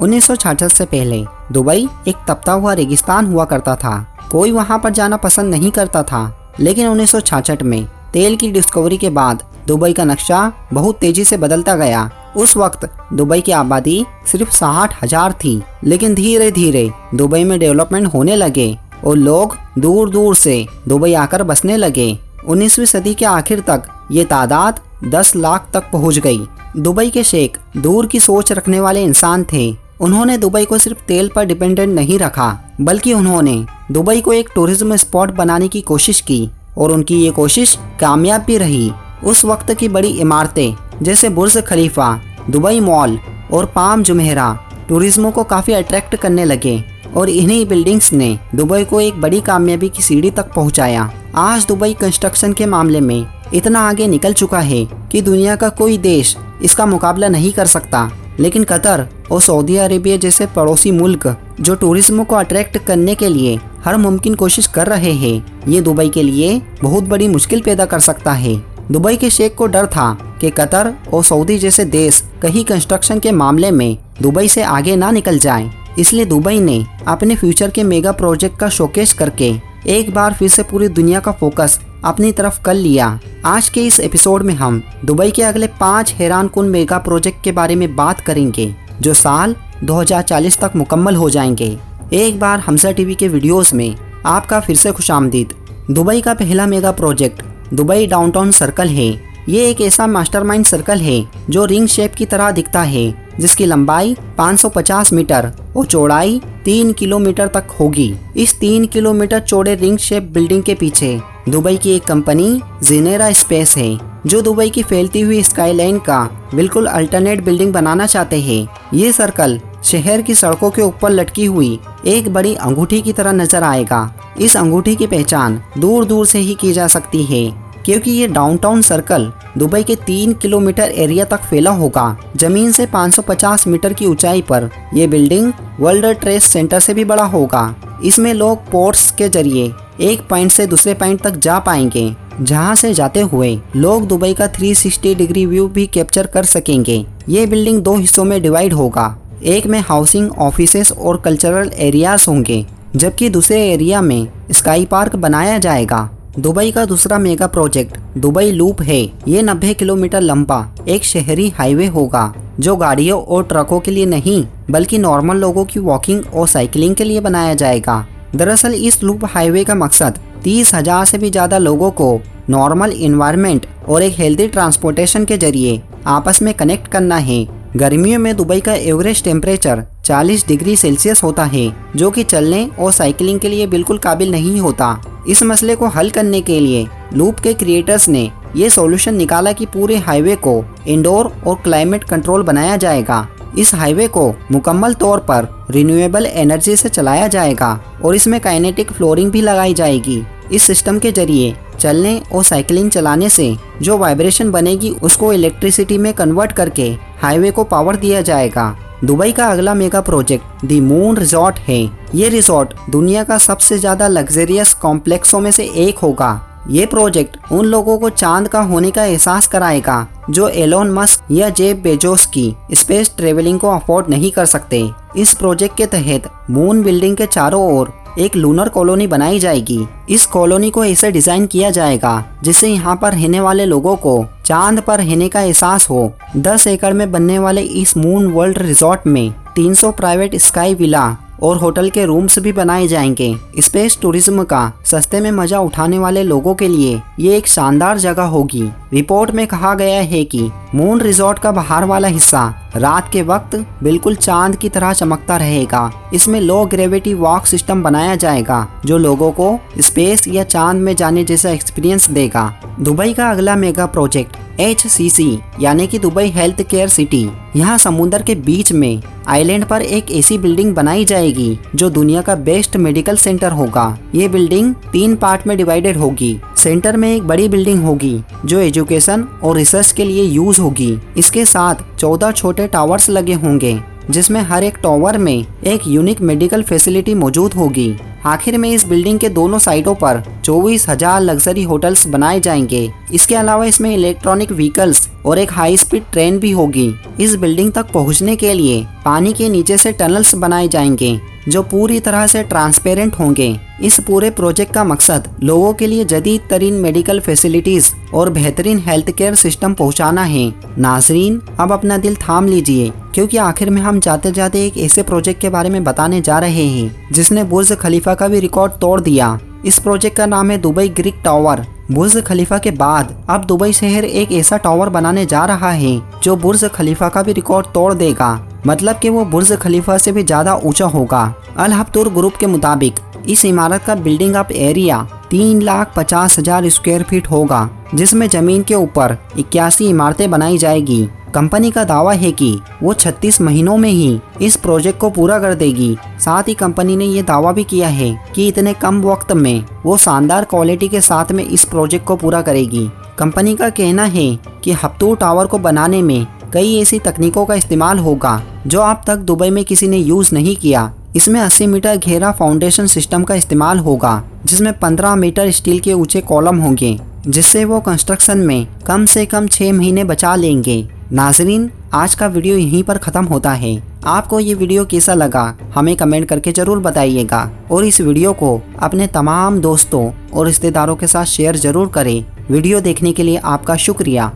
1966 से पहले दुबई एक तपता हुआ रेगिस्तान हुआ करता था। कोई वहां पर जाना पसंद नहीं करता था। लेकिन 1966 में तेल की डिस्कवरी के बाद दुबई का नक्शा बहुत तेजी से बदलता गया। उस वक्त दुबई की आबादी सिर्फ 60,000 थी, लेकिन धीरे धीरे दुबई में डेवलपमेंट होने लगे और लोग दूर दूर से दुबई आकर बसने लगे। 19वीं सदी के आखिर तक ये तादाद 10 लाख तक पहुंच गई। दुबई के शेख दूर की सोच रखने वाले इंसान थे। उन्होंने दुबई को सिर्फ तेल पर डिपेंडेंट नहीं रखा, बल्कि उन्होंने दुबई को एक टूरिज्म स्पॉट बनाने की कोशिश की और उनकी ये कोशिश कामयाब भी रही। उस वक्त की बड़ी इमारतें जैसे बुर्ज खलीफा, दुबई मॉल और पाम जुमेहरा टूरिज्मों को काफ़ी अट्रैक्ट करने लगे और इन्हीं बिल्डिंग्स ने दुबई को एक बड़ी कामयाबी की सीढ़ी तक पहुंचाया। आज दुबई कंस्ट्रक्शन के मामले में इतना आगे निकल चुका है कि दुनिया का कोई देश इसका मुकाबला नहीं कर सकता। लेकिन कतर और सऊदी अरेबिया जैसे पड़ोसी मुल्क जो टूरिज्म को अट्रैक्ट करने के लिए हर मुमकिन कोशिश कर रहे हैं, ये दुबई के लिए बहुत बड़ी मुश्किल पैदा कर सकता है। दुबई के शेख को डर था कि कतर और सऊदी जैसे देश कहीं कंस्ट्रक्शन के मामले में दुबई से आगे ना निकल जाएं। इसलिए दुबई ने अपने फ्यूचर के मेगा प्रोजेक्ट का शोकेस करके एक बार फिर से पूरी दुनिया का फोकस अपनी तरफ कर लिया। आज के इस एपिसोड में हम दुबई के अगले 5 हैरानकुन मेगा प्रोजेक्ट के बारे में बात करेंगे जो साल 2040 तक मुकम्मल हो जाएंगे। एक बार हमजा टीवी के वीडियोस में आपका फिर से खुशामदीद। दुबई का पहला mega project Dubai downtown circle है। ये एक ऐसा मास्टरमाइंड सर्कल है जो रिंग शेप की तरह दिखता है, जिसकी लंबाई 550 मीटर और चौड़ाई 3 किलोमीटर तक होगी। इस 3 किलोमीटर चौड़े रिंग शेप बिल्डिंग के पीछे दुबई की एक कंपनी जेनेरा स्पेस है, जो दुबई की फैलती हुई स्काईलाइन का बिल्कुल अल्टरनेट बिल्डिंग बनाना चाहते हैं। ये सर्कल शहर की सड़कों के ऊपर लटकी हुई एक बड़ी अंगूठी की तरह नजर आएगा। इस अंगूठी की पहचान दूर दूर से ही की जा सकती है, क्योंकि ये डाउनटाउन सर्कल दुबई के 3 किलोमीटर एरिया तक फैला होगा। जमीन से 550 मीटर की ऊंचाई पर यह बिल्डिंग वर्ल्ड ट्रेड सेंटर से भी बड़ा होगा। इसमें लोग पोर्ट्स के जरिए एक पॉइंट से दूसरे पॉइंट तक जा पाएंगे, जहां से जाते हुए लोग दुबई का 360 डिग्री व्यू भी कैप्चर कर सकेंगे। ये बिल्डिंग 2 हिस्सों में डिवाइड होगा। एक में हाउसिंग, ऑफिसेस और कल्चरल एरियाज होंगे, जबकि दूसरे एरिया में स्काई पार्क बनाया जाएगा। दुबई का दूसरा मेगा प्रोजेक्ट दुबई लूप है। ये 90 किलोमीटर लंबा एक शहरी हाईवे होगा जो गाड़ियों और ट्रकों के लिए नहीं, बल्कि नॉर्मल लोगों की वॉकिंग और साइकिलिंग के लिए बनाया जाएगा। दरअसल इस लूप हाईवे का मकसद 30,000 से भी ज़्यादा लोगों को नॉर्मल इन्वायरमेंट और एक हेल्दी ट्रांसपोर्टेशन के जरिए आपस में कनेक्ट करना है। गर्मियों में दुबई का एवरेज टेम्परेचर 40 डिग्री सेल्सियस होता है, जो कि चलने और साइकिलिंग के लिए बिल्कुल काबिल नहीं होता। इस मसले को हल करने के लिए लूप के क्रिएटर्स ने ये सॉल्यूशन निकाला कि पूरे हाईवे को इंडोर और क्लाइमेट कंट्रोल बनाया जाएगा। इस हाईवे को मुकम्मल तौर पर रिन्यूएबल एनर्जी से चलाया जाएगा और इसमें काइनेटिक फ्लोरिंग भी लगाई जाएगी। इस सिस्टम के जरिए चलने और साइकिलिंग चलाने से जो वाइब्रेशन बनेगी उसको इलेक्ट्रिसिटी में कन्वर्ट करके हाईवे को पावर दिया जाएगा। दुबई का अगला मेगा प्रोजेक्ट दी मून रिजॉर्ट है। ये रिजॉर्ट दुनिया का सबसे ज़्यादा लग्जरियस कॉम्प्लेक्सों में से एक होगा। ये प्रोजेक्ट उन लोगों को चांद का होने का एहसास कराएगा जो एलोन मस्क या जेफ बेजोस की स्पेस ट्रेवलिंग को अफोर्ड नहीं कर सकते। इस प्रोजेक्ट के तहत मून बिल्डिंग के चारों ओर एक लूनर कॉलोनी बनाई जाएगी। इस कॉलोनी को ऐसे डिजाइन किया जाएगा जिससे यहाँ पर रहने वाले लोगों को चांद पर रहने का एहसास हो। 10 एकड़ में बनने वाले इस मून वर्ल्ड रिजॉर्ट में 300 प्राइवेट स्काई विला और होटल के रूम्स भी बनाए जाएंगे। स्पेस टूरिज्म का सस्ते में मजा उठाने वाले लोगों के लिए ये एक शानदार जगह होगी। रिपोर्ट में कहा गया है कि मून रिजॉर्ट का बाहर वाला हिस्सा रात के वक्त बिल्कुल चांद की तरह चमकता रहेगा। इसमें लो ग्रेविटी वॉक सिस्टम बनाया जाएगा जो लोगों को स्पेस या चांद में जाने जैसा एक्सपीरियंस देगा। दुबई का अगला मेगा प्रोजेक्ट HCC यानी कि दुबई हेल्थ केयर सिटी। यहाँ समुद्र के बीच में आइलैंड पर एक ऐसी बिल्डिंग बनाई जाएगी जो दुनिया का बेस्ट मेडिकल सेंटर होगा। ये बिल्डिंग 3 पार्ट में डिवाइडेड होगी। सेंटर में एक बड़ी बिल्डिंग होगी जो एजुकेशन और रिसर्च के लिए यूज होगी। इसके साथ 14 छोटे टावर्स लगे होंगे, जिसमें हर एक टावर में एक यूनिक मेडिकल फैसिलिटी मौजूद होगी। आखिर में इस बिल्डिंग के दोनों साइडों पर 24,000 लग्जरी होटल्स बनाए जाएंगे। इसके अलावा इसमें इलेक्ट्रॉनिक व्हीकल्स और एक हाई स्पीड ट्रेन भी होगी। इस बिल्डिंग तक पहुंचने के लिए पानी के नीचे से टनल्स बनाए जाएंगे जो पूरी तरह से ट्रांसपेरेंट होंगे। इस पूरे प्रोजेक्ट का मकसद लोगों के लिए जदीद तरीन मेडिकल फैसिलिटीज और बेहतरीन हेल्थ केयर सिस्टम पहुंचाना है। नाजरीन, अब अपना दिल थाम लीजिए, क्योंकि आखिर में हम जाते जाते एक ऐसे प्रोजेक्ट के बारे में बताने जा रहे हैं जिसने बुर्ज खलीफा का भी रिकॉर्ड तोड़ दिया। इस प्रोजेक्ट का नाम है दुबई ग्रीक टावर। बुर्ज खलीफा के बाद अब दुबई शहर एक ऐसा टावर बनाने जा रहा है जो बुर्ज खलीफा का भी रिकॉर्ड तोड़ देगा। मतलब कि वो बुर्ज खलीफा से भी ज्यादा ऊंचा होगा। अल हब्तूर ग्रुप के मुताबिक इस इमारत का building up area 3,50,000 square feet होगा, जिसमें जमीन के ऊपर 81 इमारतें बनाई जाएगी। कंपनी का दावा है कि वो 36 महीनों में ही इस प्रोजेक्ट को पूरा कर देगी। साथ ही कंपनी ने ये दावा भी किया है कि इतने कम वक्त में वो शानदार क्वालिटी के साथ में इस प्रोजेक्ट को पूरा करेगी। कंपनी का कहना है कि हब्तूर टावर को बनाने में कई ऐसी तकनीकों का इस्तेमाल होगा जो अब तक दुबई में किसी ने यूज नहीं किया। इसमें 80 मीटर घेरा फाउंडेशन सिस्टम का इस्तेमाल होगा, जिसमें 15 मीटर स्टील के ऊंचे कॉलम होंगे, जिससे वो कंस्ट्रक्शन में कम से कम 6 महीने बचा लेंगे। नाजरीन, आज का वीडियो यहीं पर ख़त्म होता है। आपको ये वीडियो कैसा लगा हमें कमेंट करके ज़रूर बताइएगा, और इस वीडियो को अपने तमाम दोस्तों और रिश्तेदारों के साथ शेयर ज़रूर करें। वीडियो देखने के लिए आपका शुक्रिया।